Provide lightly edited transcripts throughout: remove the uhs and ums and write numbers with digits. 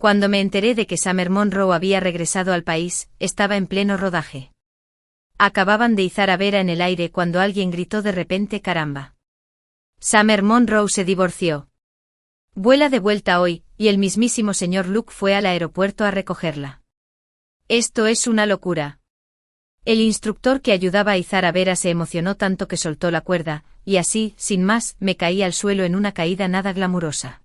Cuando me enteré de que Summer Monroe había regresado al país, estaba en pleno rodaje. Acababan de izar a Vera en el aire cuando alguien gritó de repente «caramba». Summer Monroe se divorció. Vuela de vuelta hoy, y el mismísimo señor Luke fue al aeropuerto a recogerla. Esto es una locura. El instructor que ayudaba a izar a Vera se emocionó tanto que soltó la cuerda, y así, sin más, me caí al suelo en una caída nada glamurosa.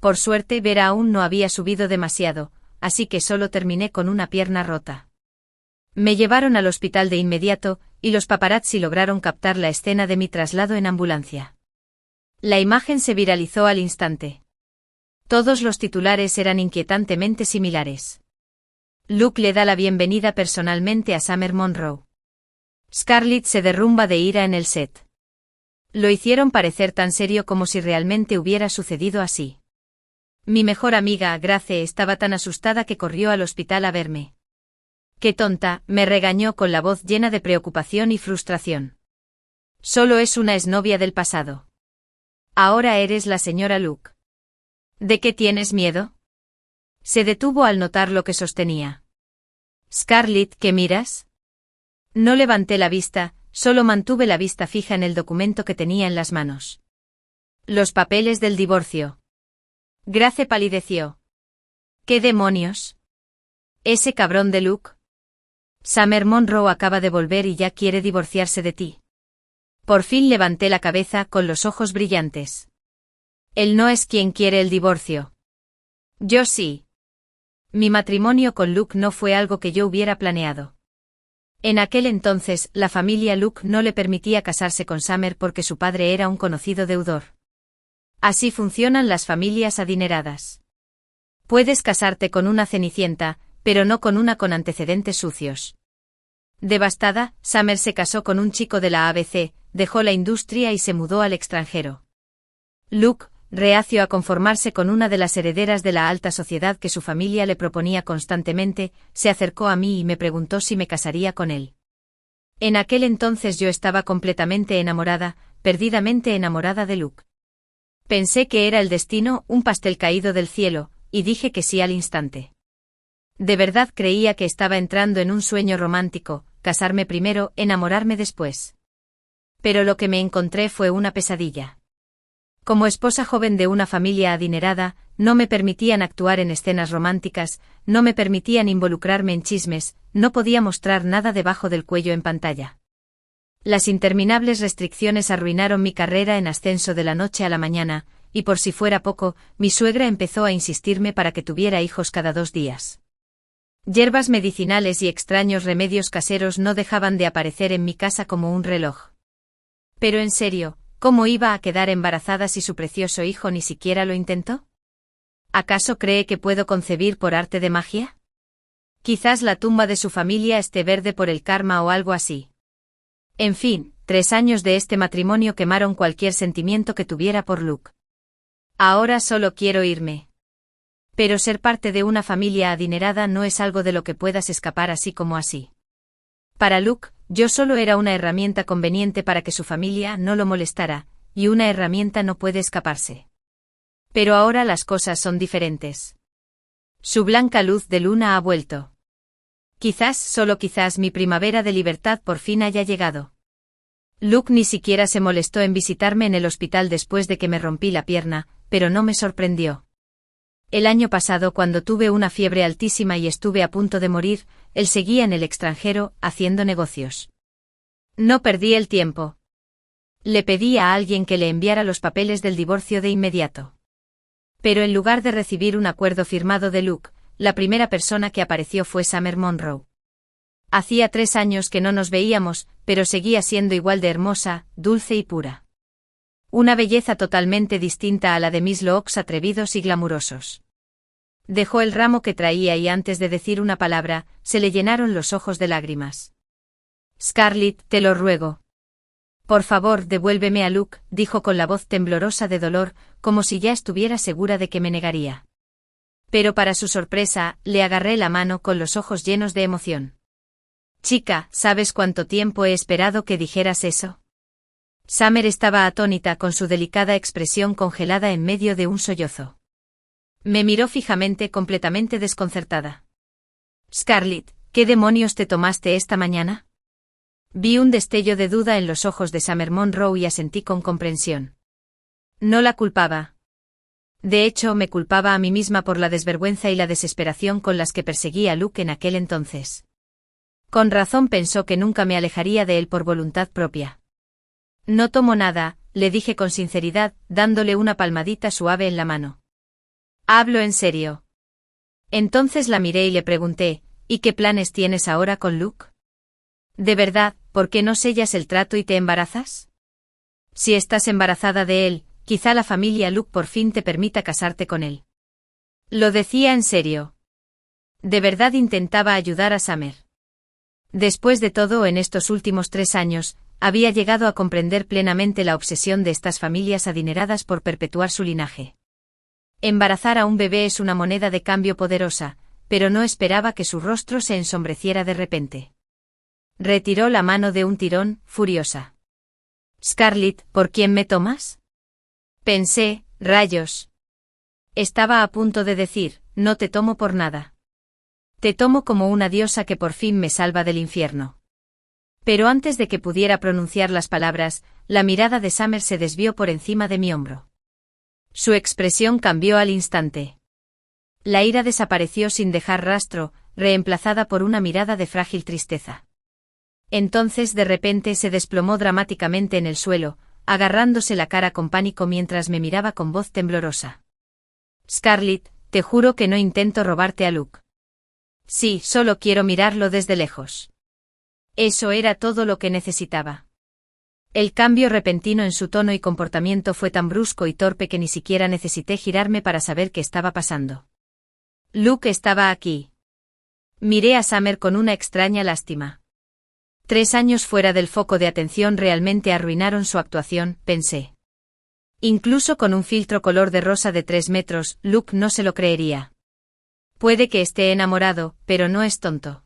Por suerte Vera aún no había subido demasiado, así que solo terminé con una pierna rota. Me llevaron al hospital de inmediato, y los paparazzi lograron captar la escena de mi traslado en ambulancia. La imagen se viralizó al instante. Todos los titulares eran inquietantemente similares. Luke le da la bienvenida personalmente a Summer Monroe. Scarlett se derrumba de ira en el set. Lo hicieron parecer tan serio como si realmente hubiera sucedido así. Mi mejor amiga, Grace, estaba tan asustada que corrió al hospital a verme. «¡Qué tonta!», me regañó con la voz llena de preocupación y frustración. «Solo es una exnovia del pasado. Ahora eres la señora Luke. ¿De qué tienes miedo?». Se detuvo al notar lo que sostenía. «Scarlett, ¿qué miras?». No levanté la vista, solo mantuve la vista fija en el documento que tenía en las manos. Los papeles del divorcio. Grace palideció. «¿Qué demonios? ¿Ese cabrón de Luke? Summer Monroe acaba de volver y ya quiere divorciarse de ti». Por fin levanté la cabeza con los ojos brillantes. Él no es quien quiere el divorcio. Yo sí. Mi matrimonio con Luke no fue algo que yo hubiera planeado. En aquel entonces, la familia Luke no le permitía casarse con Summer porque su padre era un conocido deudor. Así funcionan las familias adineradas. Puedes casarte con una cenicienta, pero no con una con antecedentes sucios. Devastada, Summer se casó con un chico de la ABC, dejó la industria y se mudó al extranjero. Luke, reacio a conformarse con una de las herederas de la alta sociedad que su familia le proponía constantemente, se acercó a mí y me preguntó si me casaría con él. En aquel entonces yo estaba completamente enamorada, perdidamente enamorada de Luke. Pensé que era el destino, un pastel caído del cielo, y dije que sí al instante. De verdad creía que estaba entrando en un sueño romántico, casarme primero, enamorarme después. Pero lo que me encontré fue una pesadilla. Como esposa joven de una familia adinerada, no me permitían actuar en escenas románticas, no me permitían involucrarme en chismes, no podía mostrar nada debajo del cuello en pantalla. Las interminables restricciones arruinaron mi carrera en ascenso de la noche a la mañana, y por si fuera poco, mi suegra empezó a insistirme para que tuviera hijos cada 2 días. Hierbas medicinales y extraños remedios caseros no dejaban de aparecer en mi casa como un reloj. Pero en serio, ¿cómo iba a quedar embarazada si su precioso hijo ni siquiera lo intentó? ¿Acaso cree que puedo concebir por arte de magia? Quizás la tumba de su familia esté verde por el karma o algo así. En fin, 3 años de este matrimonio quemaron cualquier sentimiento que tuviera por Luke. Ahora solo quiero irme. Pero ser parte de una familia adinerada no es algo de lo que puedas escapar así como así. Para Luke, yo solo era una herramienta conveniente para que su familia no lo molestara, y una herramienta no puede escaparse. Pero ahora las cosas son diferentes. Su blanca luz de luna ha vuelto. Quizás, solo quizás, mi primavera de libertad por fin haya llegado. Luke ni siquiera se molestó en visitarme en el hospital después de que me rompí la pierna, pero no me sorprendió. El año pasado, cuando tuve una fiebre altísima y estuve a punto de morir, él seguía en el extranjero, haciendo negocios. No perdí el tiempo. Le pedí a alguien que le enviara los papeles del divorcio de inmediato. Pero en lugar de recibir un acuerdo firmado de Luke, la primera persona que apareció fue Summer Monroe. Hacía 3 años que no nos veíamos, pero seguía siendo igual de hermosa, dulce y pura. Una belleza totalmente distinta a la de mis looks atrevidos y glamurosos. Dejó el ramo que traía y antes de decir una palabra, se le llenaron los ojos de lágrimas. «Scarlett, te lo ruego. Por favor, devuélveme a Luke», dijo con la voz temblorosa de dolor, como si ya estuviera segura de que me negaría. Pero para su sorpresa, le agarré la mano con los ojos llenos de emoción. «Chica, ¿sabes cuánto tiempo he esperado que dijeras eso?». Summer estaba atónita con su delicada expresión congelada en medio de un sollozo. Me miró fijamente, completamente desconcertada. Scarlett, ¿qué demonios te tomaste esta mañana? Vi un destello de duda en los ojos de Summer Monroe y asentí con comprensión. No la culpaba. De hecho, me culpaba a mí misma por la desvergüenza y la desesperación con las que perseguía a Luke en aquel entonces. Con razón pensó que nunca me alejaría de él por voluntad propia. No tomo nada, le dije con sinceridad, dándole una palmadita suave en la mano. Hablo en serio. Entonces la miré y le pregunté, ¿y qué planes tienes ahora con Luke? ¿De verdad, por qué no sellas el trato y te embarazas? Si estás embarazada de él, quizá la familia Luke por fin te permita casarte con él. Lo decía en serio. De verdad intentaba ayudar a Summer. Después de todo, en estos últimos 3 años, había llegado a comprender plenamente la obsesión de estas familias adineradas por perpetuar su linaje. Embarazar a un bebé es una moneda de cambio poderosa, pero no esperaba que su rostro se ensombreciera de repente. Retiró la mano de un tirón, furiosa. Scarlett, ¿por quién me tomas? Pensé, rayos. Estaba a punto de decir, no te tomo por nada. Te tomo como una diosa que por fin me salva del infierno. Pero antes de que pudiera pronunciar las palabras, la mirada de Summer se desvió por encima de mi hombro. Su expresión cambió al instante. La ira desapareció sin dejar rastro, reemplazada por una mirada de frágil tristeza. Entonces de repente se desplomó dramáticamente en el suelo, agarrándose la cara con pánico mientras me miraba con voz temblorosa. Scarlett, te juro que no intento robarte a Luke. Sí, solo quiero mirarlo desde lejos. Eso era todo lo que necesitaba. El cambio repentino en su tono y comportamiento fue tan brusco y torpe que ni siquiera necesité girarme para saber qué estaba pasando. Luke estaba aquí. Miré a Summer con una extraña lástima. 3 años fuera del foco de atención realmente arruinaron su actuación, pensé. Incluso con un filtro color de rosa de 3 metros, Luke no se lo creería. Puede que esté enamorado, pero no es tonto.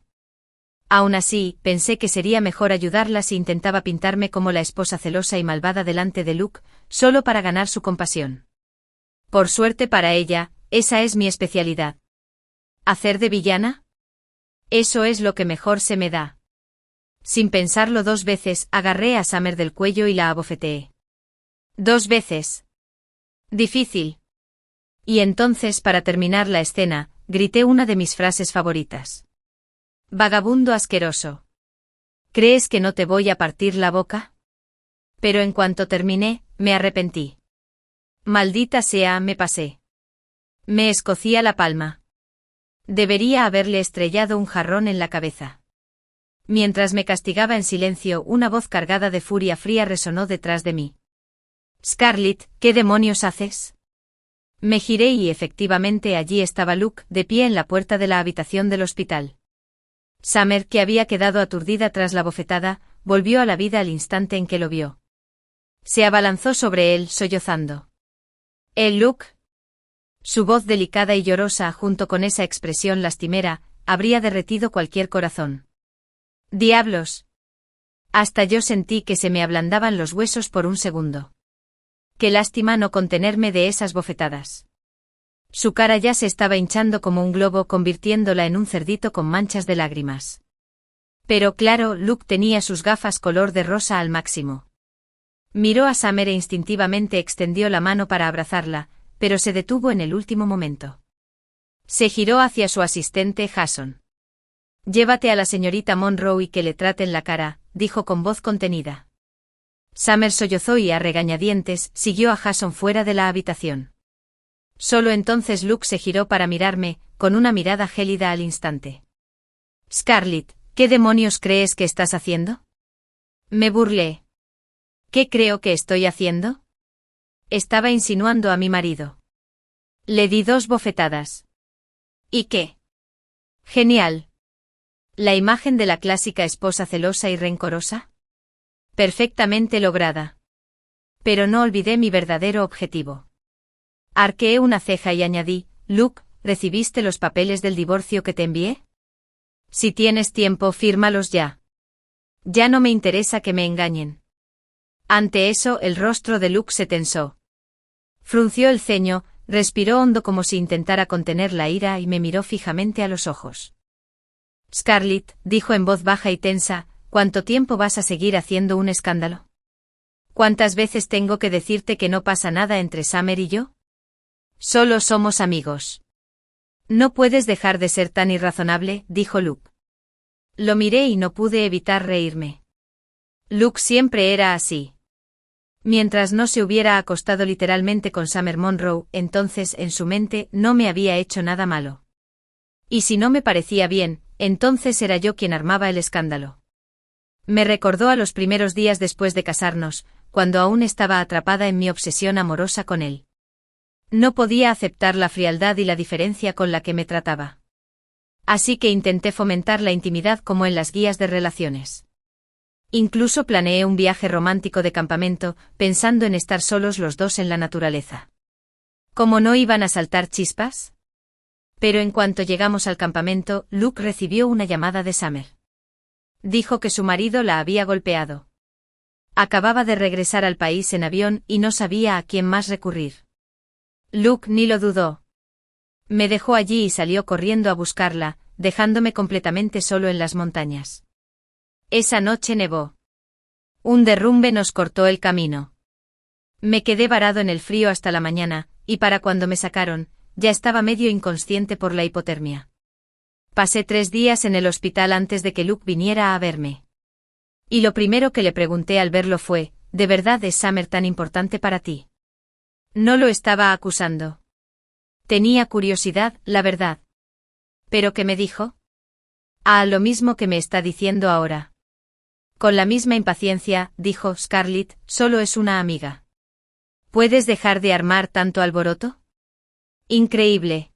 Aún así, pensé que sería mejor ayudarla si intentaba pintarme como la esposa celosa y malvada delante de Luke, solo para ganar su compasión. Por suerte para ella, esa es mi especialidad. ¿Hacer de villana? Eso es lo que mejor se me da. Sin pensarlo 2 veces, agarré a Summer del cuello y la abofeteé. 2 veces. Difícil. Y entonces, para terminar la escena, grité una de mis frases favoritas. Vagabundo asqueroso. ¿Crees que no te voy a partir la boca? Pero en cuanto terminé, me arrepentí. Maldita sea, me pasé. Me escocía la palma. Debería haberle estrellado un jarrón en la cabeza. Mientras me castigaba en silencio, una voz cargada de furia fría resonó detrás de mí. Scarlett, ¿qué demonios haces? Me giré y efectivamente allí estaba Luke, de pie en la puerta de la habitación del hospital. Summer, que había quedado aturdida tras la bofetada, volvió a la vida al instante en que lo vio. Se abalanzó sobre él, sollozando. Luke. Su voz delicada y llorosa, junto con esa expresión lastimera, habría derretido cualquier corazón. ¡Diablos! Hasta yo sentí que se me ablandaban los huesos por un segundo. Qué lástima no contenerme de esas bofetadas. Su cara ya se estaba hinchando como un globo, convirtiéndola en un cerdito con manchas de lágrimas. Pero claro, Luke tenía sus gafas color de rosa al máximo. Miró a Summer e instintivamente extendió la mano para abrazarla, pero se detuvo en el último momento. Se giró hacia su asistente Jason. Llévate a la señorita Monroe y que le traten la cara, dijo con voz contenida. Summer sollozó y a regañadientes siguió a Jason fuera de la habitación. Solo entonces Luke se giró para mirarme, con una mirada gélida al instante. Scarlett, ¿qué demonios crees que estás haciendo? Me burlé. ¿Qué creo que estoy haciendo? Estaba insinuando a mi marido. Le di 2 bofetadas. ¿Y qué? Genial. ¿La imagen de la clásica esposa celosa y rencorosa? Perfectamente lograda. Pero no olvidé mi verdadero objetivo. Arqueé una ceja y añadí, Luke, ¿recibiste los papeles del divorcio que te envié? Si tienes tiempo, fírmalos ya. Ya no me interesa que me engañen. Ante eso, el rostro de Luke se tensó. Frunció el ceño, Respiró hondo como si intentara contener la ira y me miró fijamente a los ojos. Scarlett, dijo en voz baja y tensa, ¿cuánto tiempo vas a seguir haciendo un escándalo? ¿Cuántas veces tengo que decirte que no pasa nada entre Summer y yo? Solo somos amigos. No puedes dejar de ser tan irrazonable, dijo Luke. Lo miré y no pude evitar reírme. Luke siempre era así. Mientras no se hubiera acostado literalmente con Summer Monroe, entonces en su mente no me había hecho nada malo. Y si no me parecía bien, entonces era yo quien armaba el escándalo. Me recordó a los primeros días después de casarnos, cuando aún estaba atrapada en mi obsesión amorosa con él. No podía aceptar la frialdad y la diferencia con la que me trataba. Así que intenté fomentar la intimidad como en las guías de relaciones. Incluso planeé un viaje romántico de campamento, pensando en estar solos los dos en la naturaleza. ¿Cómo no iban a saltar chispas? Pero en cuanto llegamos al campamento, Luke recibió una llamada de Summer. Dijo que su marido la había golpeado. Acababa de regresar al país en avión y no sabía a quién más recurrir. Luke ni lo dudó. Me dejó allí y salió corriendo a buscarla, dejándome completamente solo en las montañas. Esa noche nevó. Un derrumbe nos cortó el camino. Me quedé varado en el frío hasta la mañana, y para cuando me sacaron, ya estaba medio inconsciente por la hipotermia. Pasé 3 días en el hospital antes de que Luke viniera a verme. Y lo primero que le pregunté al verlo fue, ¿de verdad es Summer tan importante para ti? No lo estaba acusando. Tenía curiosidad, la verdad. ¿Pero qué me dijo? Lo mismo que me está diciendo ahora. Con la misma impaciencia, dijo Scarlett, solo es una amiga. ¿Puedes dejar de armar tanto alboroto? Increíble.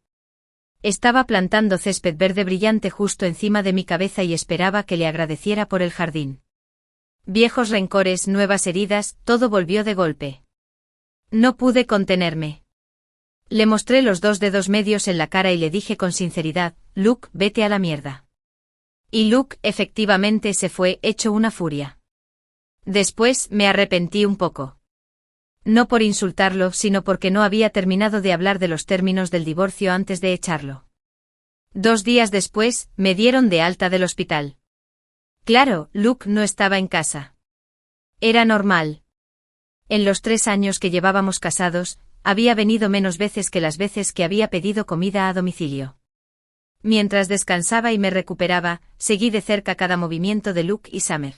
Estaba plantando césped verde brillante justo encima de mi cabeza y esperaba que le agradeciera por el jardín. Viejos rencores, nuevas heridas, todo volvió de golpe. No pude contenerme. Le mostré los 2 dedos medios en la cara y le dije con sinceridad, Luke, vete a la mierda. Y Luke, efectivamente, se fue, hecho una furia. Después, me arrepentí un poco. No por insultarlo, sino porque no había terminado de hablar de los términos del divorcio antes de echarlo. 2 días después, me dieron de alta del hospital. Claro, Luke no estaba en casa. Era normal. En los 3 años que llevábamos casados, había venido menos veces que las veces que había pedido comida a domicilio. Mientras descansaba y me recuperaba, seguí de cerca cada movimiento de Luke y Summer.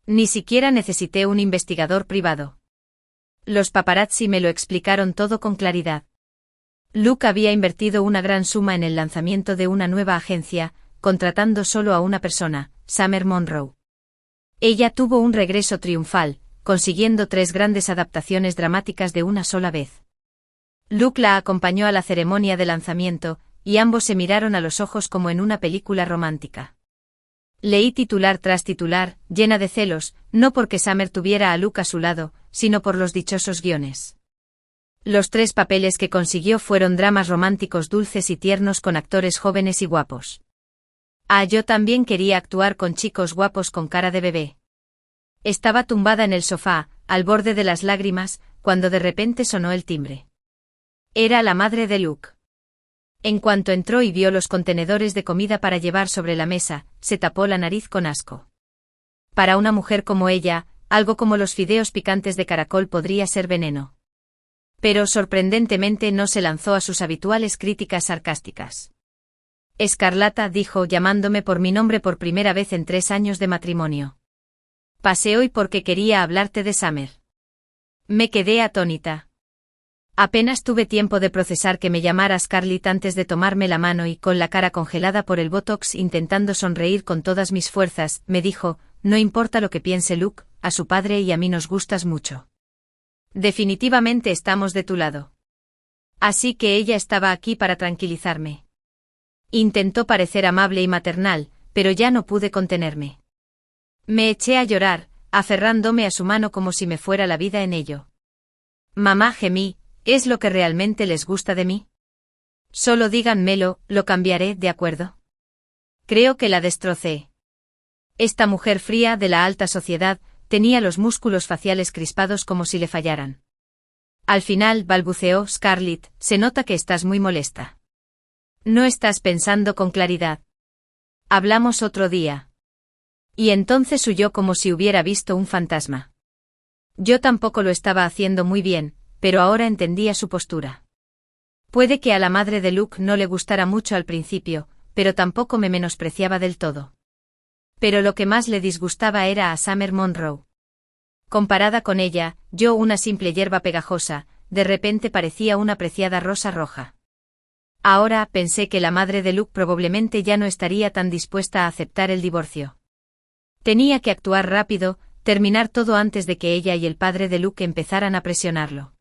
Ni siquiera necesité un investigador privado. Los paparazzi me lo explicaron todo con claridad. Luke había invertido una gran suma en el lanzamiento de una nueva agencia, contratando solo a una persona, Summer Monroe. Ella tuvo un regreso triunfal, consiguiendo 3 grandes adaptaciones dramáticas de una sola vez. Luke la acompañó a la ceremonia de lanzamiento, y ambos se miraron a los ojos como en una película romántica. Leí titular tras titular, llena de celos, no porque Summer tuviera a Luke a su lado, sino por los dichosos guiones. Los 3 papeles que consiguió fueron dramas románticos dulces y tiernos con actores jóvenes y guapos. Yo también quería actuar con chicos guapos con cara de bebé. Estaba tumbada en el sofá, al borde de las lágrimas, cuando de repente sonó el timbre. Era la madre de Luke. En cuanto entró y vio los contenedores de comida para llevar sobre la mesa, se tapó la nariz con asco. Para una mujer como ella, algo como los fideos picantes de caracol podría ser veneno. Pero sorprendentemente no se lanzó a sus habituales críticas sarcásticas. Escarlata, dijo, llamándome por mi nombre por primera vez en 3 años de matrimonio. Pasé hoy porque quería hablarte de Summer. Me quedé atónita. Apenas tuve tiempo de procesar que me llamara Scarlett antes de tomarme la mano y, con la cara congelada por el botox intentando sonreír con todas mis fuerzas, me dijo, no importa lo que piense Luke, a su padre y a mí nos gustas mucho. Definitivamente estamos de tu lado. Así que ella estaba aquí para tranquilizarme. Intentó parecer amable y maternal, pero ya no pude contenerme. Me eché a llorar, aferrándome a su mano como si me fuera la vida en ello. Mamá, gemí, ¿es lo que realmente les gusta de mí? Solo díganmelo, lo cambiaré, ¿de acuerdo? Creo que la destrocé. Esta mujer fría de la alta sociedad tenía los músculos faciales crispados como si le fallaran. Al final, balbuceó Scarlett, se nota que estás muy molesta. No estás pensando con claridad. Hablamos otro día. Y entonces huyó como si hubiera visto un fantasma. Yo tampoco lo estaba haciendo muy bien, pero ahora entendía su postura. Puede que a la madre de Luke no le gustara mucho al principio, pero tampoco me menospreciaba del todo. Pero lo que más le disgustaba era a Summer Monroe. Comparada con ella, yo una simple hierba pegajosa, de repente parecía una preciada rosa roja. Ahora pensé que la madre de Luke probablemente ya no estaría tan dispuesta a aceptar el divorcio. Tenía que actuar rápido, terminar todo antes de que ella y el padre de Luke empezaran a presionarlo.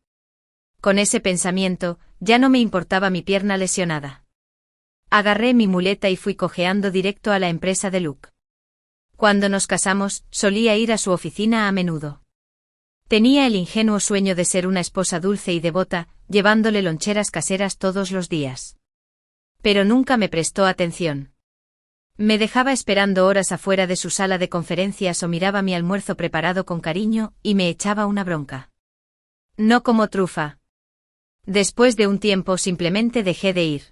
Con ese pensamiento, ya no me importaba mi pierna lesionada. Agarré mi muleta y fui cojeando directo a la empresa de Luke. Cuando nos casamos, solía ir a su oficina a menudo. Tenía el ingenuo sueño de ser una esposa dulce y devota, llevándole loncheras caseras todos los días. Pero nunca me prestó atención. Me dejaba esperando horas afuera de su sala de conferencias o miraba mi almuerzo preparado con cariño y me echaba una bronca. No como trufa. Después de un tiempo simplemente dejé de ir.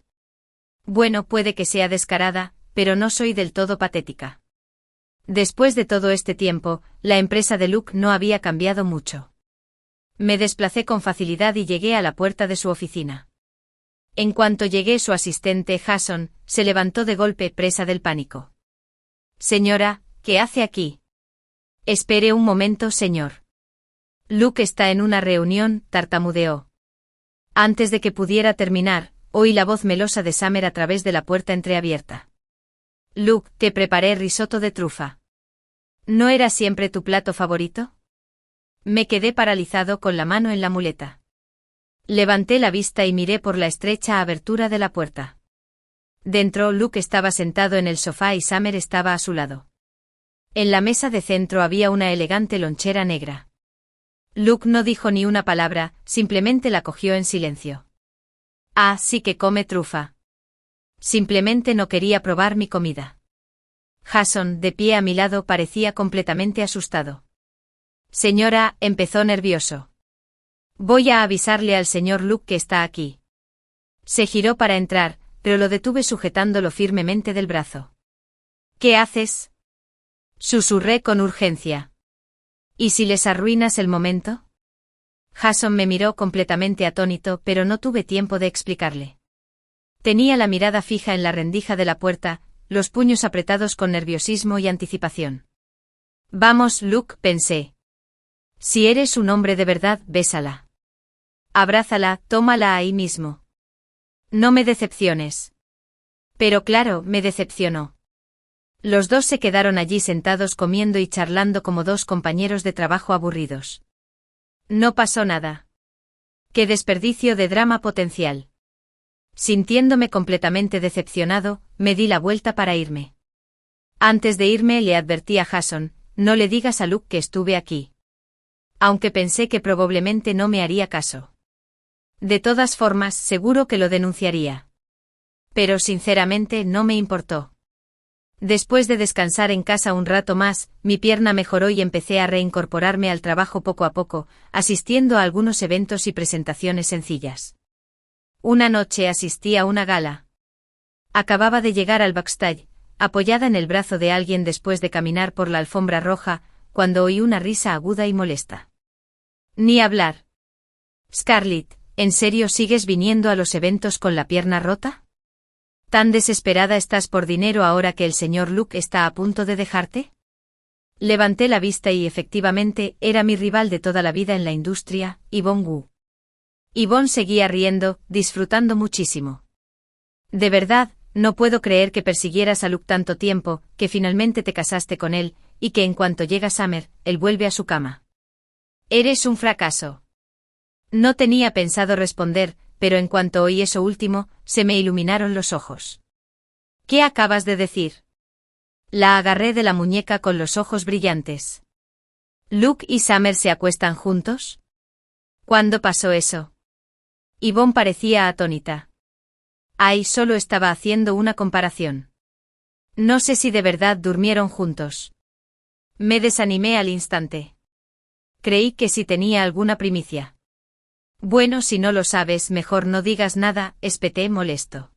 Bueno, puede que sea descarada, pero no soy del todo patética. Después de todo este tiempo, la empresa de Luke no había cambiado mucho. Me desplacé con facilidad y llegué a la puerta de su oficina. En cuanto llegué, su asistente, Jason, se levantó de golpe, presa del pánico. Señora, ¿qué hace aquí? Espere un momento, señor. Luke está en una reunión, tartamudeó. Antes de que pudiera terminar, oí la voz melosa de Summer a través de la puerta entreabierta. Luke, te preparé risotto de trufa. ¿No era siempre tu plato favorito? Me quedé paralizado con la mano en la muleta. Levanté la vista y miré por la estrecha abertura de la puerta. Dentro, Luke estaba sentado en el sofá y Summer estaba a su lado. En la mesa de centro había una elegante lonchera negra. Luke no dijo ni una palabra, simplemente la cogió en silencio. Ah, sí que come trufa. Simplemente no quería probar mi comida. Jason, de pie a mi lado, parecía completamente asustado. Señora, empezó nervioso. Voy a avisarle al señor Luke que está aquí. Se giró para entrar, pero lo detuve sujetándolo firmemente del brazo. ¿Qué haces? Susurré con urgencia. ¿Y si les arruinas el momento? Jason me miró completamente atónito, pero no tuve tiempo de explicarle. Tenía la mirada fija en la rendija de la puerta, los puños apretados con nerviosismo y anticipación. Vamos, Luke, pensé. Si eres un hombre de verdad, bésala. Abrázala, tómala ahí mismo. No me decepciones. Pero claro, me decepcionó. Los dos se quedaron allí sentados comiendo y charlando como dos compañeros de trabajo aburridos. No pasó nada. ¡Qué desperdicio de drama potencial! Sintiéndome completamente decepcionado, me di la vuelta para irme. Antes de irme le advertí a Jason, no le digas a Luke que estuve aquí. Aunque pensé que probablemente no me haría caso. De todas formas, seguro que lo denunciaría. Pero sinceramente no me importó. Después de descansar en casa un rato más, mi pierna mejoró y empecé a reincorporarme al trabajo poco a poco, asistiendo a algunos eventos y presentaciones sencillas. Una noche asistí a una gala. Acababa de llegar al backstage, apoyada en el brazo de alguien después de caminar por la alfombra roja, cuando oí una risa aguda y molesta. Ni hablar. Scarlett, ¿en serio sigues viniendo a los eventos con la pierna rota? ¿Tan desesperada estás por dinero ahora que el señor Luke está a punto de dejarte? Levanté la vista y efectivamente era mi rival de toda la vida en la industria, Yvonne Wu. Yvonne seguía riendo, disfrutando muchísimo. De verdad, no puedo creer que persiguieras a Luke tanto tiempo, que finalmente te casaste con él, y que en cuanto llega Summer, él vuelve a su cama. Eres un fracaso. No tenía pensado responder, pero en cuanto oí eso último, se me iluminaron los ojos. ¿Qué acabas de decir? La agarré de la muñeca con los ojos brillantes. ¿Luke y Summer se acuestan juntos? ¿Cuándo pasó eso? Yvonne parecía atónita. Ay, solo estaba haciendo una comparación. No sé si de verdad durmieron juntos. Me desanimé al instante. Creí que sí tenía alguna primicia. Bueno, si no lo sabes, mejor no digas nada, espeté molesto.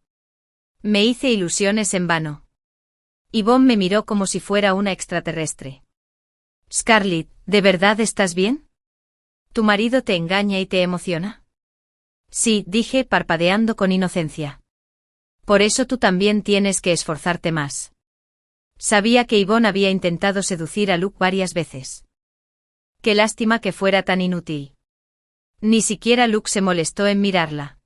Me hice ilusiones en vano. Yvonne me miró como si fuera una extraterrestre. Scarlett, ¿de verdad estás bien? ¿Tu marido te engaña y te emociona? Sí, dije parpadeando con inocencia. Por eso tú también tienes que esforzarte más. Sabía que Yvonne había intentado seducir a Luke varias veces. Qué lástima que fuera tan inútil. Ni siquiera Luke se molestó en mirarla.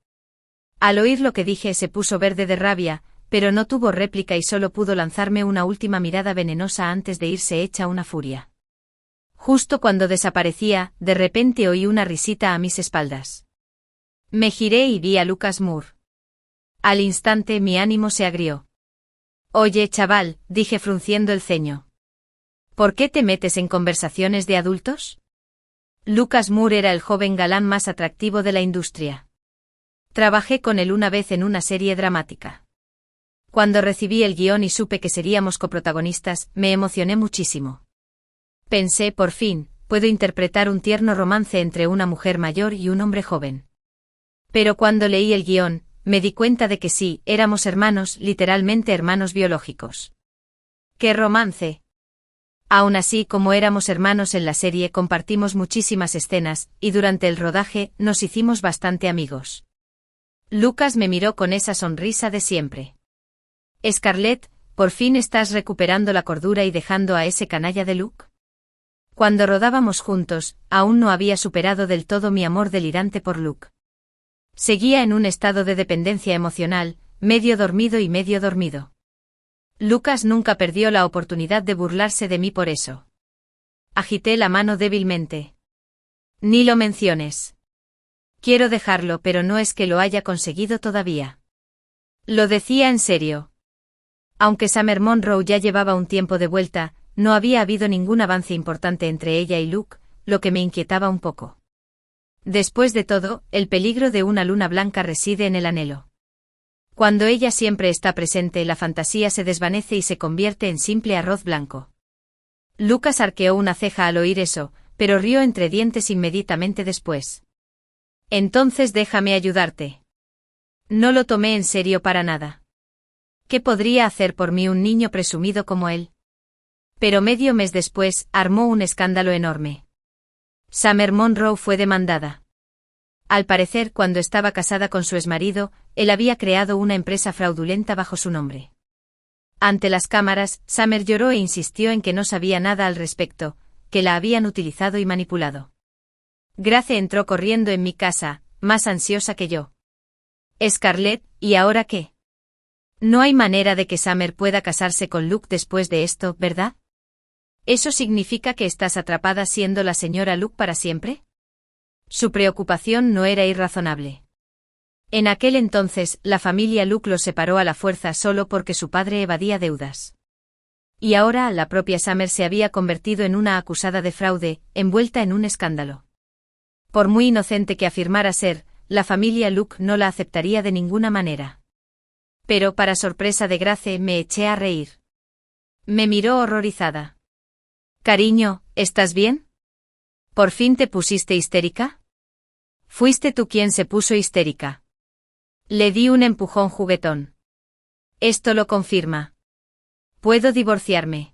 Al oír lo que dije se puso verde de rabia, pero no tuvo réplica y solo pudo lanzarme una última mirada venenosa antes de irse hecha una furia. Justo cuando desaparecía, de repente oí una risita a mis espaldas. Me giré y vi a Lucas Moore. Al instante mi ánimo se agrió. Oye, chaval, dije frunciendo el ceño. ¿Por qué te metes en conversaciones de adultos? Lucas Moore era el joven galán más atractivo de la industria. Trabajé con él una vez en una serie dramática. Cuando recibí el guión y supe que seríamos coprotagonistas, me emocioné muchísimo. Pensé, por fin, puedo interpretar un tierno romance entre una mujer mayor y un hombre joven. Pero cuando leí el guión, me di cuenta de que sí, éramos hermanos, literalmente hermanos biológicos. ¡Qué romance! Aún así, como éramos hermanos en la serie, compartimos muchísimas escenas, y durante el rodaje, nos hicimos bastante amigos. Lucas me miró con esa sonrisa de siempre. Scarlett, ¿por fin estás recuperando la cordura y dejando a ese canalla de Luke? Cuando rodábamos juntos, aún no había superado del todo mi amor delirante por Luke. Seguía en un estado de dependencia emocional, medio dormido y medio dormido. Lucas nunca perdió la oportunidad de burlarse de mí por eso. Agité la mano débilmente. Ni lo menciones. Quiero dejarlo, pero no es que lo haya conseguido todavía. Lo decía en serio. Aunque Summer Monroe ya llevaba un tiempo de vuelta, no había habido ningún avance importante entre ella y Luke, lo que me inquietaba un poco. Después de todo, el peligro de una luna blanca reside en el anhelo. Cuando ella siempre está presente, la fantasía se desvanece y se convierte en simple arroz blanco. Lucas arqueó una ceja al oír eso, pero rió entre dientes inmediatamente después. Entonces déjame ayudarte. No lo tomé en serio para nada. ¿Qué podría hacer por mí un niño presumido como él? Pero medio mes después, armó un escándalo enorme. Summer Monroe fue demandada. Al parecer, cuando estaba casada con su exmarido, él había creado una empresa fraudulenta bajo su nombre. Ante las cámaras, Summer lloró e insistió en que no sabía nada al respecto, que la habían utilizado y manipulado. Grace entró corriendo en mi casa, más ansiosa que yo. Scarlett, ¿y ahora qué? No hay manera de que Summer pueda casarse con Luke después de esto, ¿verdad? ¿Eso significa que estás atrapada siendo la señora Luke para siempre? Su preocupación no era irrazonable. En aquel entonces, la familia Luke los separó a la fuerza solo porque su padre evadía deudas. Y ahora, la propia Summer se había convertido en una acusada de fraude, envuelta en un escándalo. Por muy inocente que afirmara ser, la familia Luke no la aceptaría de ninguna manera. Pero, para sorpresa de Grace, me eché a reír. Me miró horrorizada. Cariño, ¿estás bien? ¿Por fin te pusiste histérica? Fuiste tú quien se puso histérica. Le di un empujón juguetón. Esto lo confirma. Puedo divorciarme.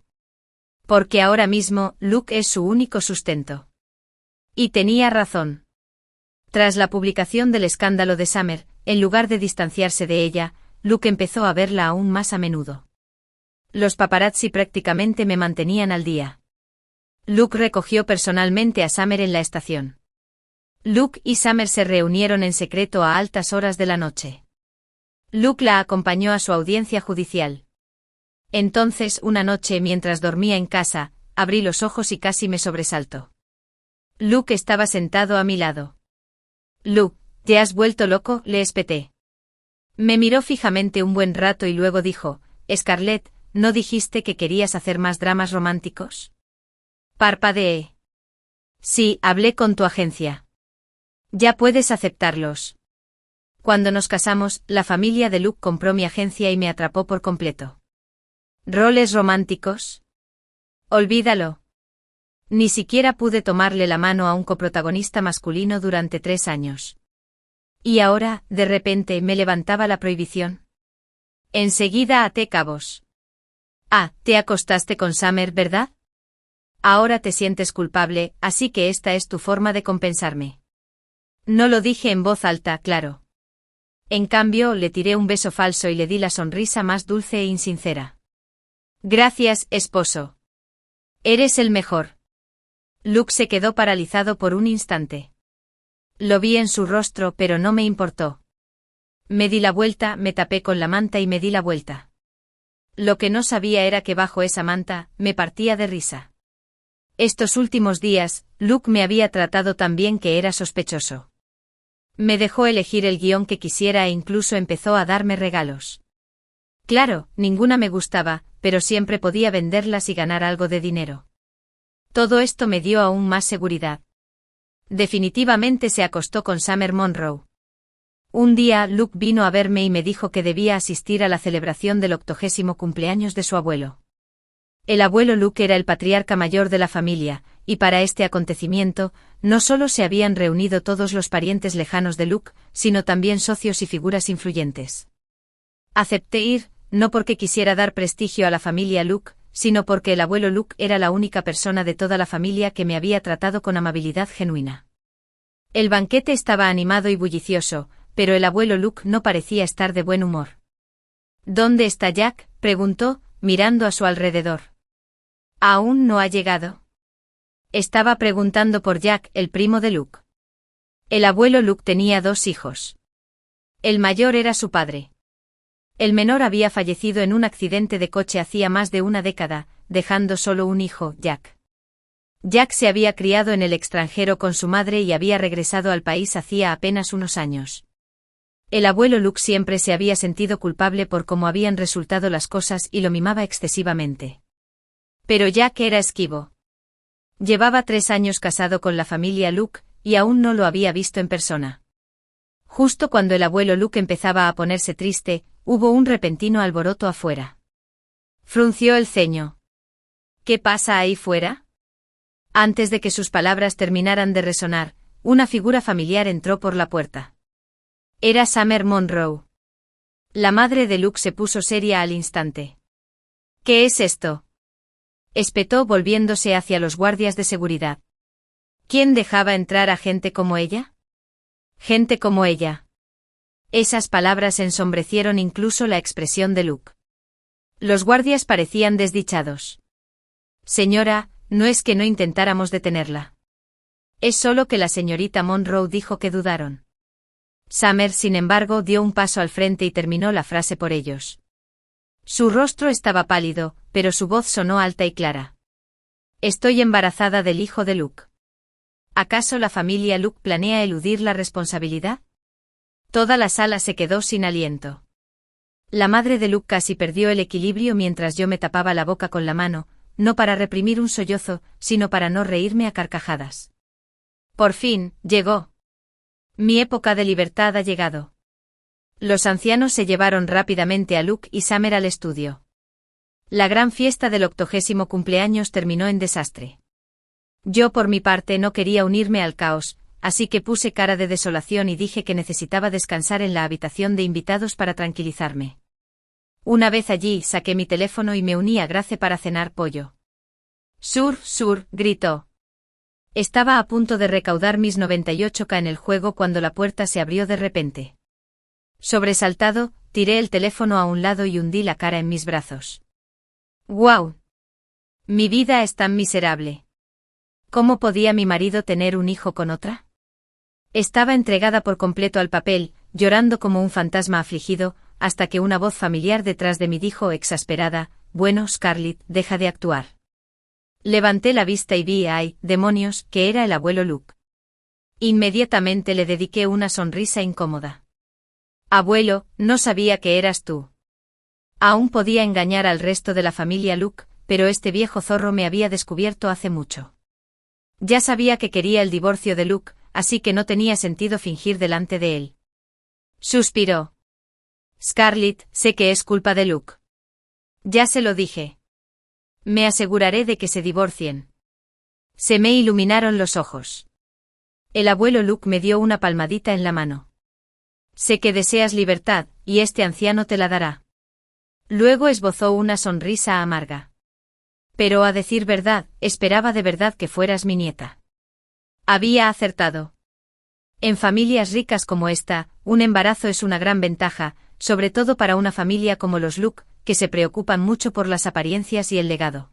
Porque ahora mismo, Luke es su único sustento. Y tenía razón. Tras la publicación del escándalo de Summer, en lugar de distanciarse de ella, Luke empezó a verla aún más a menudo. Los paparazzi prácticamente me mantenían al día. Luke recogió personalmente a Summer en la estación. Luke y Summer se reunieron en secreto a altas horas de la noche. Luke la acompañó a su audiencia judicial. Entonces, una noche mientras dormía en casa, abrí los ojos y casi me sobresaltó. Luke estaba sentado a mi lado. Luke, ¿te has vuelto loco?, le espeté. Me miró fijamente un buen rato y luego dijo, Scarlett, ¿no dijiste que querías hacer más dramas románticos? Parpadeé. Sí, hablé con tu agencia. Ya puedes aceptarlos. Cuando nos casamos, la familia de Luke compró mi agencia y me atrapó por completo. ¿Roles románticos? Olvídalo. Ni siquiera pude tomarle la mano a un coprotagonista masculino durante 3 años. Y ahora, de repente, me levantaba la prohibición. Enseguida até cabos. Ah, te acostaste con Summer, ¿verdad? Ahora te sientes culpable, así que esta es tu forma de compensarme. No lo dije en voz alta, claro. En cambio, le tiré un beso falso y le di la sonrisa más dulce e insincera. Gracias, esposo. Eres el mejor. Luke se quedó paralizado por un instante. Lo vi en su rostro, pero no me importó. Me di la vuelta, me tapé con la manta y me di la vuelta. Lo que no sabía era que bajo esa manta, me partía de risa. Estos últimos días, Luke me había tratado tan bien que era sospechoso. Me dejó elegir el guión que quisiera e incluso empezó a darme regalos. Claro, ninguna me gustaba, pero siempre podía venderlas y ganar algo de dinero. Todo esto me dio aún más seguridad. Definitivamente se acostó con Summer Monroe. Un día Luke vino a verme y me dijo que debía asistir a la celebración del 80º cumpleaños de su abuelo. El abuelo Luke era el patriarca mayor de la familia, y para este acontecimiento, no solo se habían reunido todos los parientes lejanos de Luke, sino también socios y figuras influyentes. Acepté ir, no porque quisiera dar prestigio a la familia Luke, sino porque el abuelo Luke era la única persona de toda la familia que me había tratado con amabilidad genuina. El banquete estaba animado y bullicioso, pero el abuelo Luke no parecía estar de buen humor. ¿Dónde está Jack?, preguntó, mirando a su alrededor. ¿Aún no ha llegado? Estaba preguntando por Jack, el primo de Luke. El abuelo Luke tenía 2 hijos. El mayor era su padre. El menor había fallecido en un accidente de coche hacía más de una década, dejando solo un hijo, Jack. Jack se había criado en el extranjero con su madre y había regresado al país hacía apenas unos años. El abuelo Luke siempre se había sentido culpable por cómo habían resultado las cosas y lo mimaba excesivamente. Pero Jack era esquivo. Llevaba 3 años casado con la familia Luke, y aún no lo había visto en persona. Justo cuando el abuelo Luke empezaba a ponerse triste, hubo un repentino alboroto afuera. Frunció el ceño. ¿Qué pasa ahí fuera? Antes de que sus palabras terminaran de resonar, una figura familiar entró por la puerta. Era Summer Monroe. La madre de Luke se puso seria al instante. ¿Qué es esto?, espetó volviéndose hacia los guardias de seguridad. ¿Quién dejaba entrar a gente como ella? Gente como ella. Esas palabras ensombrecieron incluso la expresión de Luke. Los guardias parecían desdichados. Señora, no es que no intentáramos detenerla. Es solo que la señorita Monroe dijo que dudaron. Summer, sin embargo, dio un paso al frente y terminó la frase por ellos. Su rostro estaba pálido, pero su voz sonó alta y clara. Estoy embarazada del hijo de Luke. ¿Acaso la familia Luke planea eludir la responsabilidad? Toda la sala se quedó sin aliento. La madre de Luke casi perdió el equilibrio mientras yo me tapaba la boca con la mano, no para reprimir un sollozo, sino para no reírme a carcajadas. Por fin, llegó. Mi época de libertad ha llegado. Los ancianos se llevaron rápidamente a Luke y Summer al estudio. La gran fiesta del 80º cumpleaños terminó en desastre. Yo por mi parte no quería unirme al caos, así que puse cara de desolación y dije que necesitaba descansar en la habitación de invitados para tranquilizarme. Una vez allí saqué mi teléfono y me uní a Grace para cenar pollo. Sur, gritó. Estaba a punto de recaudar mis 98K en el juego cuando la puerta se abrió de repente. Sobresaltado, tiré el teléfono a un lado y hundí la cara en mis brazos. ¡Guau! Mi vida es tan miserable. ¿Cómo podía mi marido tener un hijo con otra? Estaba entregada por completo al papel, llorando como un fantasma afligido, hasta que una voz familiar detrás de mí dijo exasperada, «Bueno, Scarlett, deja de actuar». Levanté la vista y vi, ¡ay, demonios!, que era el abuelo Luke. Inmediatamente le dediqué una sonrisa incómoda. «Abuelo, no sabía que eras tú». Aún podía engañar al resto de la familia Luke, pero este viejo zorro me había descubierto hace mucho. Ya sabía que quería el divorcio de Luke, así que no tenía sentido fingir delante de él. Suspiró. Scarlett, sé que es culpa de Luke. Ya se lo dije. Me aseguraré de que se divorcien. Se me iluminaron los ojos. El abuelo Luke me dio una palmadita en la mano. Sé que deseas libertad, y este anciano te la dará. Luego esbozó una sonrisa amarga. Pero a decir verdad, esperaba de verdad que fueras mi nieta. Había acertado. En familias ricas como esta, un embarazo es una gran ventaja, sobre todo para una familia como los Luke, que se preocupan mucho por las apariencias y el legado.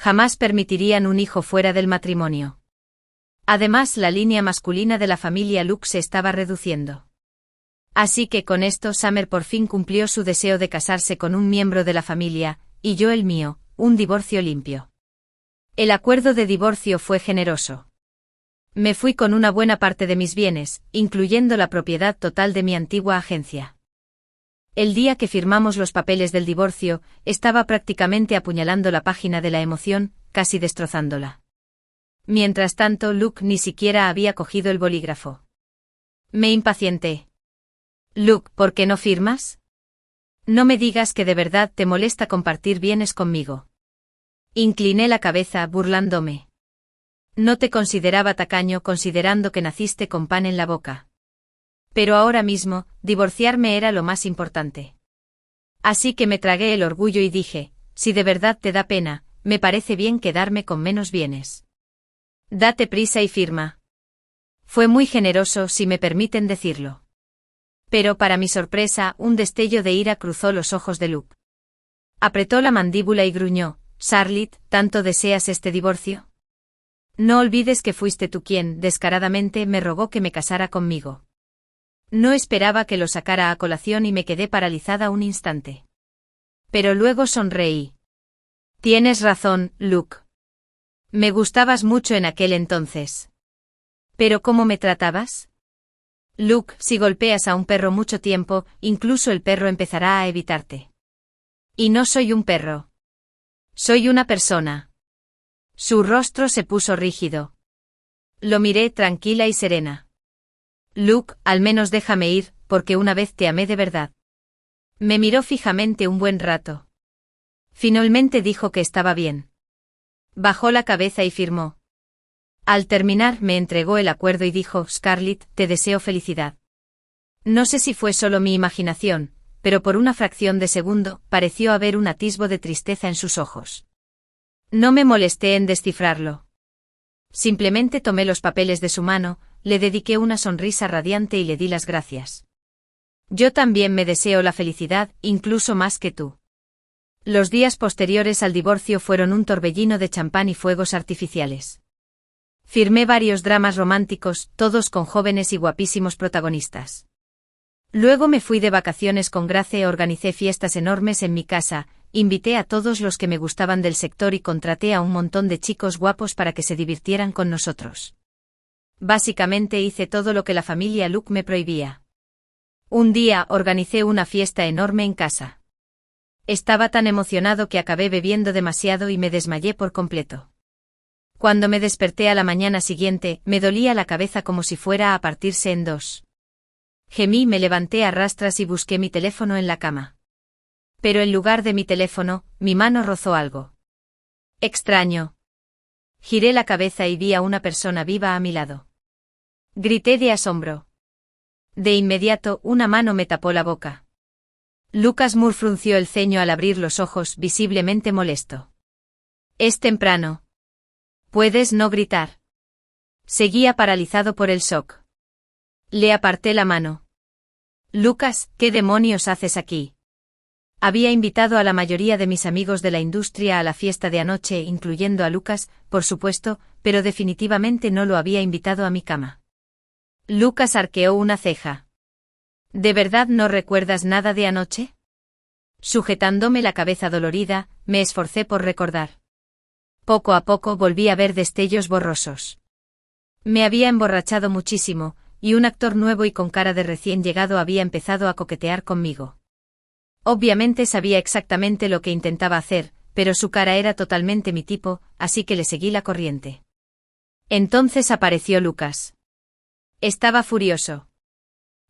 Jamás permitirían un hijo fuera del matrimonio. Además, la línea masculina de la familia Luke se estaba reduciendo. Así que con esto Summer por fin cumplió su deseo de casarse con un miembro de la familia, y yo el mío, un divorcio limpio. El acuerdo de divorcio fue generoso. Me fui con una buena parte de mis bienes, incluyendo la propiedad total de mi antigua agencia. El día que firmamos los papeles del divorcio, estaba prácticamente apuñalando la página de la emoción, casi destrozándola. Mientras tanto, Luke ni siquiera había cogido el bolígrafo. Me impacienté. Luke, ¿por qué no firmas? No me digas que de verdad te molesta compartir bienes conmigo. Incliné la cabeza, burlándome. No te consideraba tacaño considerando que naciste con pan en la boca. Pero ahora mismo, divorciarme era lo más importante. Así que me tragué el orgullo y dije, si de verdad te da pena, me parece bien quedarme con menos bienes. Date prisa y firma. Fue muy generoso, si me permiten decirlo. Pero para mi sorpresa, un destello de ira cruzó los ojos de Luke. Apretó la mandíbula y gruñó, Charlotte, ¿tanto deseas este divorcio? No olvides que fuiste tú quien, descaradamente, me rogó que me casara conmigo. No esperaba que lo sacara a colación y me quedé paralizada un instante. Pero luego sonreí. Tienes razón, Luke. Me gustabas mucho en aquel entonces. ¿Pero cómo me tratabas? Luke, si golpeas a un perro mucho tiempo, incluso el perro empezará a evitarte. Y no soy un perro. Soy una persona. Su rostro se puso rígido. Lo miré tranquila y serena. Luke, al menos déjame ir, porque una vez te amé de verdad. Me miró fijamente un buen rato. Finalmente dijo que estaba bien. Bajó la cabeza y firmó. Al terminar me entregó el acuerdo y dijo, Scarlett, te deseo felicidad. No sé si fue solo mi imaginación, pero por una fracción de segundo, pareció haber un atisbo de tristeza en sus ojos. No me molesté en descifrarlo. Simplemente tomé los papeles de su mano, le dediqué una sonrisa radiante y le di las gracias. Yo también me deseo la felicidad, incluso más que tú. Los días posteriores al divorcio fueron un torbellino de champán y fuegos artificiales. Firmé varios dramas románticos, todos con jóvenes y guapísimos protagonistas. Luego me fui de vacaciones con Grace e organicé fiestas enormes en mi casa, invité a todos los que me gustaban del sector y contraté a un montón de chicos guapos para que se divirtieran con nosotros. Básicamente hice todo lo que la familia Luke me prohibía. Un día organicé una fiesta enorme en casa. Estaba tan emocionado que acabé bebiendo demasiado y me desmayé por completo. Cuando me desperté a la mañana siguiente, me dolía la cabeza como si fuera a partirse en dos. Gemí, me levanté a rastras y busqué mi teléfono en la cama. Pero en lugar de mi teléfono, mi mano rozó algo. Extraño. Giré la cabeza y vi a una persona viva a mi lado. Grité de asombro. De inmediato, una mano me tapó la boca. Lucas Moore frunció el ceño al abrir los ojos, visiblemente molesto. Es temprano. Puedes no gritar. Seguía paralizado por el shock. Le aparté la mano. Lucas, ¿qué demonios haces aquí? Había invitado a la mayoría de mis amigos de la industria a la fiesta de anoche, incluyendo a Lucas, por supuesto, pero definitivamente no lo había invitado a mi cama. Lucas arqueó una ceja. ¿De verdad no recuerdas nada de anoche? Sujetándome la cabeza dolorida, me esforcé por recordar. Poco a poco volví a ver destellos borrosos. Me había emborrachado muchísimo, y un actor nuevo y con cara de recién llegado había empezado a coquetear conmigo. Obviamente sabía exactamente lo que intentaba hacer, pero su cara era totalmente mi tipo, así que le seguí la corriente. Entonces apareció Lucas. Estaba furioso.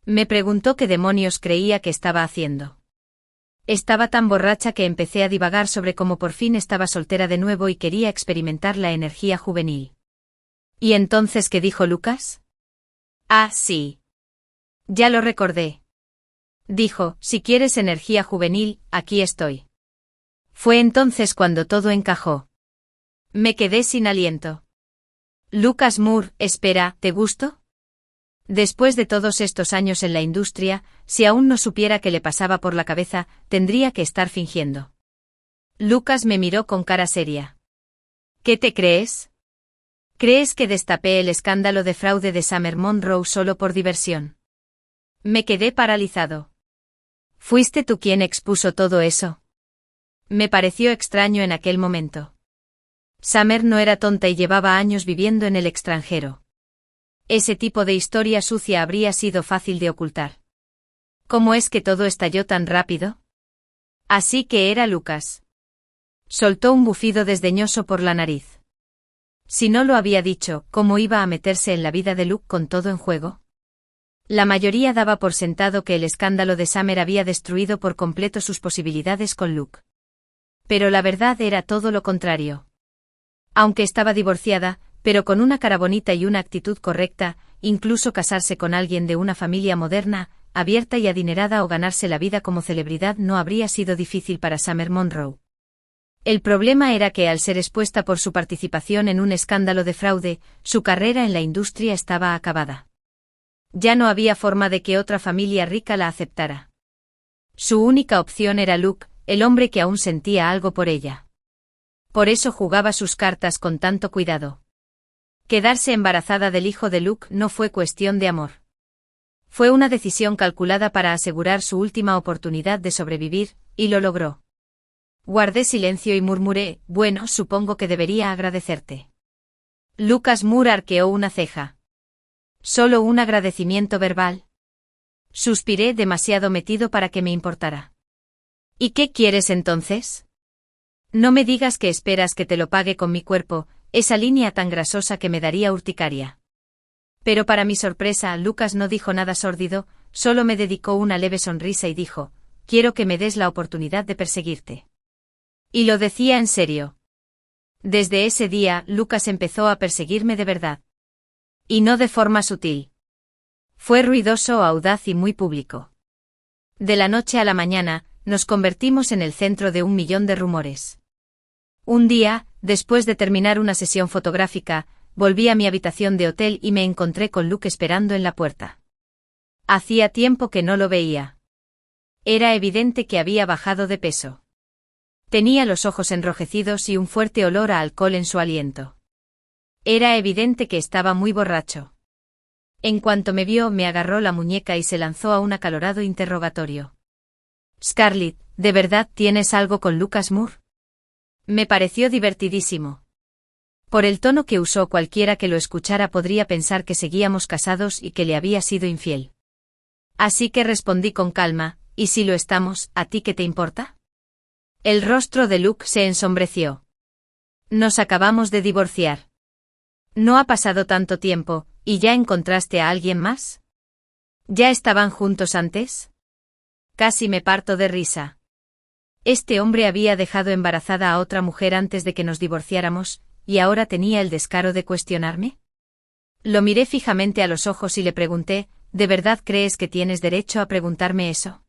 Me preguntó qué demonios creía que estaba haciendo. Estaba tan borracha que empecé a divagar sobre cómo por fin estaba soltera de nuevo y quería experimentar la energía juvenil. ¿Y entonces qué dijo Lucas? Ah, sí. Ya lo recordé. Dijo, si quieres energía juvenil, aquí estoy. Fue entonces cuando todo encajó. Me quedé sin aliento. Lucas Moore, espera, ¿te gustó? Después de todos estos años en la industria, si aún no supiera qué le pasaba por la cabeza, tendría que estar fingiendo. Lucas me miró con cara seria. ¿Qué te crees? ¿Crees que destapé el escándalo de fraude de Summer Monroe solo por diversión? Me quedé paralizado. ¿Fuiste tú quien expuso todo eso? Me pareció extraño en aquel momento. Summer no era tonta y llevaba años viviendo en el extranjero. Ese tipo de historia sucia habría sido fácil de ocultar. ¿Cómo es que todo estalló tan rápido? Así que era Lucas. Soltó un bufido desdeñoso por la nariz. Si no lo había dicho, ¿cómo iba a meterse en la vida de Luke con todo en juego? La mayoría daba por sentado que el escándalo de Summer había destruido por completo sus posibilidades con Luke. Pero la verdad era todo lo contrario. Aunque estaba divorciada, pero con una cara bonita y una actitud correcta, incluso casarse con alguien de una familia moderna, abierta y adinerada o ganarse la vida como celebridad no habría sido difícil para Summer Monroe. El problema era que al ser expuesta por su participación en un escándalo de fraude, su carrera en la industria estaba acabada. Ya no había forma de que otra familia rica la aceptara. Su única opción era Luke, el hombre que aún sentía algo por ella. Por eso jugaba sus cartas con tanto cuidado. Quedarse embarazada del hijo de Luke no fue cuestión de amor. Fue una decisión calculada para asegurar su última oportunidad de sobrevivir, y lo logró. Guardé silencio y murmuré, bueno, supongo que debería agradecerte. Lucas Moore arqueó una ceja. ¿Solo un agradecimiento verbal? Suspiré demasiado metido para que me importara. ¿Y qué quieres entonces? No me digas que esperas que te lo pague con mi cuerpo, esa línea tan grasosa que me daría urticaria. Pero para mi sorpresa, Lucas no dijo nada sórdido, solo me dedicó una leve sonrisa y dijo, quiero que me des la oportunidad de perseguirte. Y lo decía en serio. Desde ese día, Lucas empezó a perseguirme de verdad. Y no de forma sutil. Fue ruidoso, audaz y muy público. De la noche a la mañana, nos convertimos en el centro de 1.000.000 de rumores. Un día, después de terminar una sesión fotográfica, volví a mi habitación de hotel y me encontré con Luke esperando en la puerta. Hacía tiempo que no lo veía. Era evidente que había bajado de peso. Tenía los ojos enrojecidos y un fuerte olor a alcohol en su aliento. Era evidente que estaba muy borracho. En cuanto me vio, me agarró la muñeca y se lanzó a un acalorado interrogatorio. Scarlett, ¿de verdad tienes algo con Lucas Moore? Me pareció divertidísimo. Por el tono que usó, cualquiera que lo escuchara podría pensar que seguíamos casados y que le había sido infiel. Así que respondí con calma, ¿y si lo estamos, a ti qué te importa? El rostro de Luke se ensombreció. Nos acabamos de divorciar. No ha pasado tanto tiempo, ¿y ya encontraste a alguien más? ¿Ya estaban juntos antes? Casi me parto de risa. Este hombre había dejado embarazada a otra mujer antes de que nos divorciáramos, y ahora tenía el descaro de cuestionarme. Lo miré fijamente a los ojos y le pregunté, ¿de verdad crees que tienes derecho a preguntarme eso?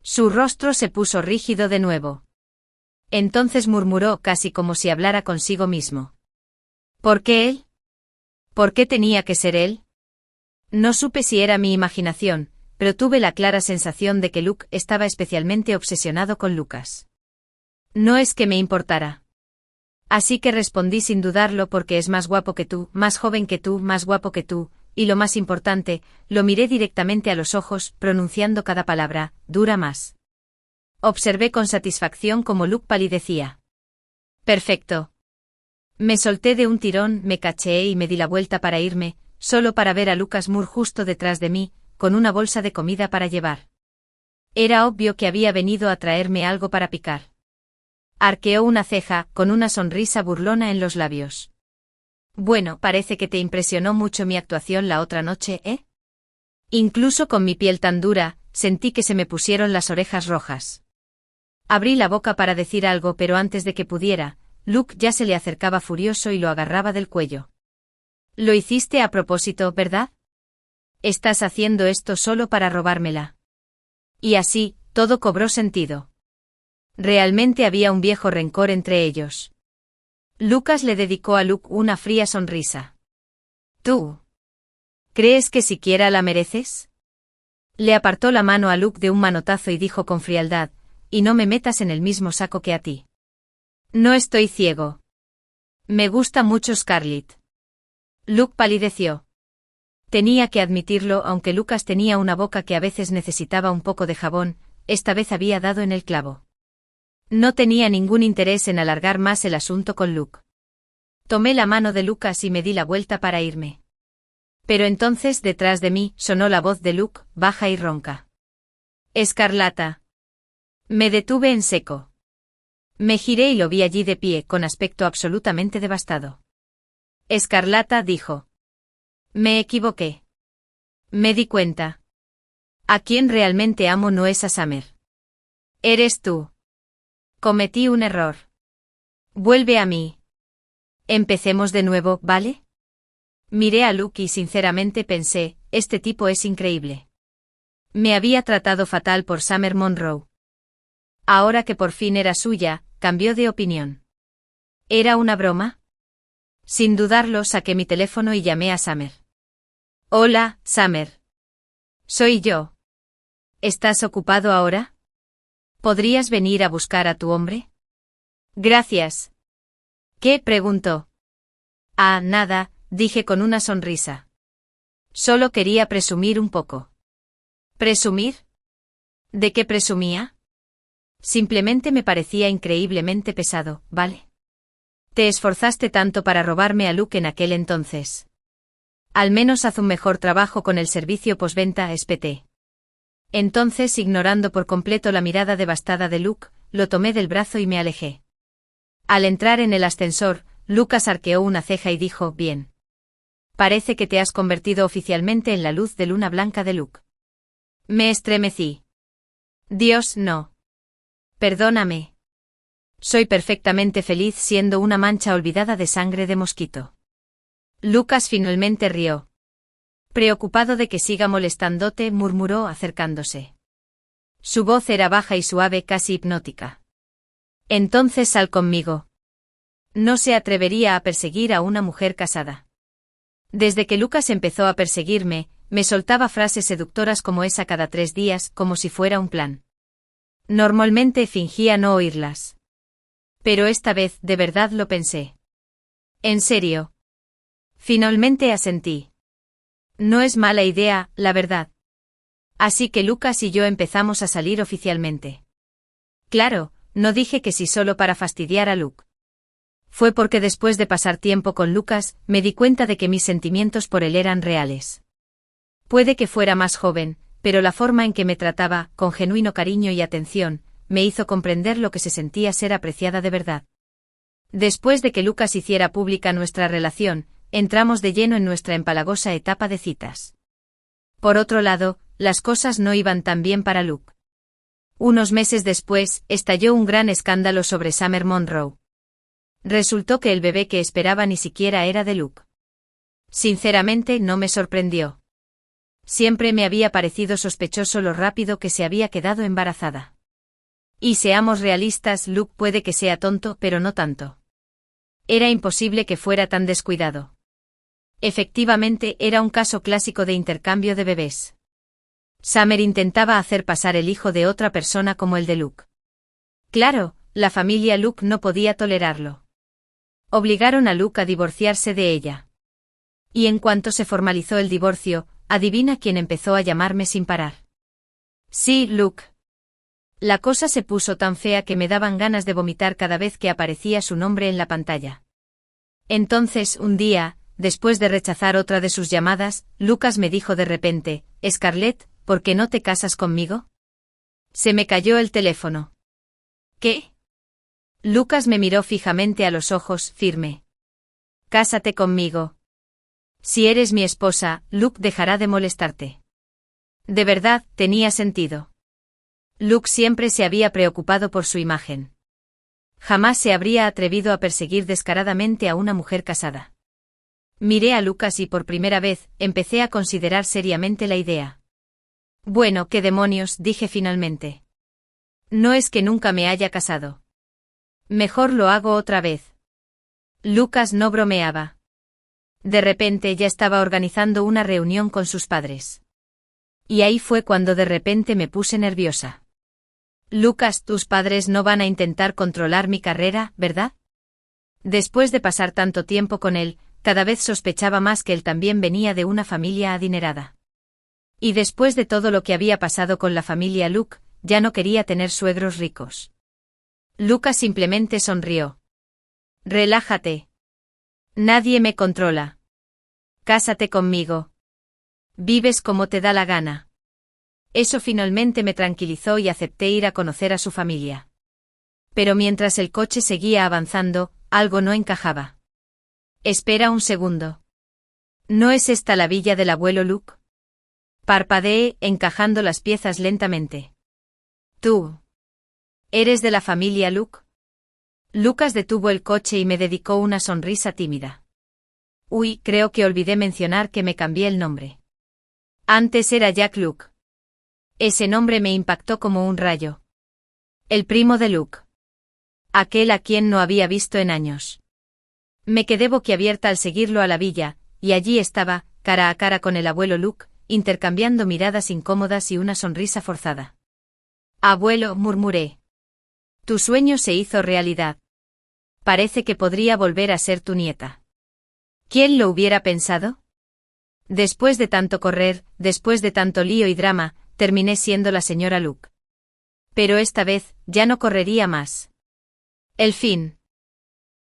Su rostro se puso rígido de nuevo. Entonces murmuró casi como si hablara consigo mismo. ¿Por qué él? ¿Por qué tenía que ser él? No supe si era mi imaginación, pero tuve la clara sensación de que Luke estaba especialmente obsesionado con Lucas. No es que me importara. Así que respondí sin dudarlo porque es más guapo que tú, más joven que tú, más guapo que tú, y lo más importante, lo miré directamente a los ojos, pronunciando cada palabra, dura más. Observé con satisfacción cómo Luke palidecía. Perfecto. Me solté de un tirón, me cacheé y me di la vuelta para irme, solo para ver a Lucas Moore justo detrás de mí, con una bolsa de comida para llevar. Era obvio que había venido a traerme algo para picar. Arqueó una ceja, con una sonrisa burlona en los labios. Bueno, parece que te impresionó mucho mi actuación la otra noche, ¿eh? Incluso con mi piel tan dura, sentí que se me pusieron las orejas rojas. Abrí la boca para decir algo, pero antes de que pudiera, Luke ya se le acercaba furioso y lo agarraba del cuello. Lo hiciste a propósito, ¿verdad? Estás haciendo esto solo para robármela. Y así, todo cobró sentido. Realmente había un viejo rencor entre ellos. Lucas le dedicó a Luke una fría sonrisa. ¿Tú crees que siquiera la mereces? Le apartó la mano a Luke de un manotazo y dijo con frialdad, y no me metas en el mismo saco que a ti. No estoy ciego. Me gusta mucho Scarlett. Luke palideció. Tenía que admitirlo, aunque Lucas tenía una boca que a veces necesitaba un poco de jabón, esta vez había dado en el clavo. No tenía ningún interés en alargar más el asunto con Luke. Tomé la mano de Lucas y me di la vuelta para irme. Pero entonces detrás de mí sonó la voz de Luke, baja y ronca. Escarlata. Me detuve en seco. Me giré y lo vi allí de pie, con aspecto absolutamente devastado. Escarlata, dijo. Me equivoqué. Me di cuenta. A quien realmente amo no es a Summer. Eres tú. Cometí un error. Vuelve a mí. Empecemos de nuevo, ¿vale? Miré a Luke y sinceramente pensé, este tipo es increíble. Me había tratado fatal por Summer Monroe. Ahora que por fin era suya, cambió de opinión. ¿Era una broma? Sin dudarlo, saqué mi teléfono y llamé a Summer. Hola, Summer. Soy yo. ¿Estás ocupado ahora? ¿Podrías venir a buscar a tu hombre? Gracias. ¿Qué? Preguntó. Ah, nada, dije con una sonrisa. Solo quería presumir un poco. ¿Presumir? ¿De qué presumía? Simplemente me parecía increíblemente pesado, ¿vale? Te esforzaste tanto para robarme a Luke en aquel entonces. Al menos haz un mejor trabajo con el servicio postventa, espeté. Entonces, ignorando por completo la mirada devastada de Luke, lo tomé del brazo y me alejé. Al entrar en el ascensor, Lucas arqueó una ceja y dijo, bien. Parece que te has convertido oficialmente en la luz de luna blanca de Luke. Me estremecí. Dios, no. Perdóname. Soy perfectamente feliz siendo una mancha olvidada de sangre de mosquito. Lucas finalmente rió. Preocupado de que siga molestándote, murmuró acercándose. Su voz era baja y suave, casi hipnótica. Entonces sal conmigo. No se atrevería a perseguir a una mujer casada. Desde que Lucas empezó a perseguirme, me soltaba frases seductoras como esa cada 3 días, como si fuera un plan. Normalmente fingía no oírlas. Pero esta vez de verdad lo pensé. ¿En serio? Finalmente asentí. No es mala idea, la verdad. Así que Lucas y yo empezamos a salir oficialmente. Claro, no dije que sí solo para fastidiar a Luke. Fue porque después de pasar tiempo con Lucas, me di cuenta de que mis sentimientos por él eran reales. Puede que fuera más joven, pero la forma en que me trataba, con genuino cariño y atención, me hizo comprender lo que se sentía ser apreciada de verdad. Después de que Lucas hiciera pública nuestra relación, entramos de lleno en nuestra empalagosa etapa de citas. Por otro lado, las cosas no iban tan bien para Luke. Unos meses después, estalló un gran escándalo sobre Summer Monroe. Resultó que el bebé que esperaba ni siquiera era de Luke. Sinceramente, no me sorprendió. Siempre me había parecido sospechoso lo rápido que se había quedado embarazada. Y seamos realistas, Luke puede que sea tonto, pero no tanto. Era imposible que fuera tan descuidado. Efectivamente, era un caso clásico de intercambio de bebés. Summer intentaba hacer pasar el hijo de otra persona como el de Luke. Claro, la familia Luke no podía tolerarlo. Obligaron a Luke a divorciarse de ella. Y en cuanto se formalizó el divorcio, adivina quién empezó a llamarme sin parar. Sí, Luke. La cosa se puso tan fea que me daban ganas de vomitar cada vez que aparecía su nombre en la pantalla. Entonces, un día, después de rechazar otra de sus llamadas, Lucas me dijo de repente, Scarlett, ¿por qué no te casas conmigo? Se me cayó el teléfono. ¿Qué? Lucas me miró fijamente a los ojos, firme. Cásate conmigo. Si eres mi esposa, Luke dejará de molestarte. De verdad, tenía sentido. Luke siempre se había preocupado por su imagen. Jamás se habría atrevido a perseguir descaradamente a una mujer casada. Miré a Lucas y por primera vez empecé a considerar seriamente la idea. Bueno, ¿qué demonios?, dije finalmente. No es que nunca me haya casado. Mejor lo hago otra vez. Lucas no bromeaba. De repente ya estaba organizando una reunión con sus padres. Y ahí fue cuando de repente me puse nerviosa. Lucas, tus padres no van a intentar controlar mi carrera, ¿verdad? Después de pasar tanto tiempo con él, cada vez sospechaba más que él también venía de una familia adinerada. Y después de todo lo que había pasado con la familia Luke, ya no quería tener suegros ricos. Lucas simplemente sonrió. Relájate. Nadie me controla. Cásate conmigo. Vives como te da la gana. Eso finalmente me tranquilizó y acepté ir a conocer a su familia. Pero mientras el coche seguía avanzando, algo no encajaba. Espera un segundo. ¿No es esta la villa del abuelo Luke? Parpadeé, encajando las piezas lentamente. ¿Tú eres de la familia Luke? Lucas detuvo el coche y me dedicó una sonrisa tímida. Uy, creo que olvidé mencionar que me cambié el nombre. Antes era Jack Luke. Ese nombre me impactó como un rayo. El primo de Luke. Aquel a quien no había visto en años. Me quedé boquiabierta al seguirlo a la villa, y allí estaba, cara a cara con el abuelo Luke, intercambiando miradas incómodas y una sonrisa forzada. Abuelo, murmuré. Tu sueño se hizo realidad. Parece que podría volver a ser tu nieta. ¿Quién lo hubiera pensado? Después de tanto correr, después de tanto lío y drama, terminé siendo la señora Luke. Pero esta vez, ya no correría más. El fin.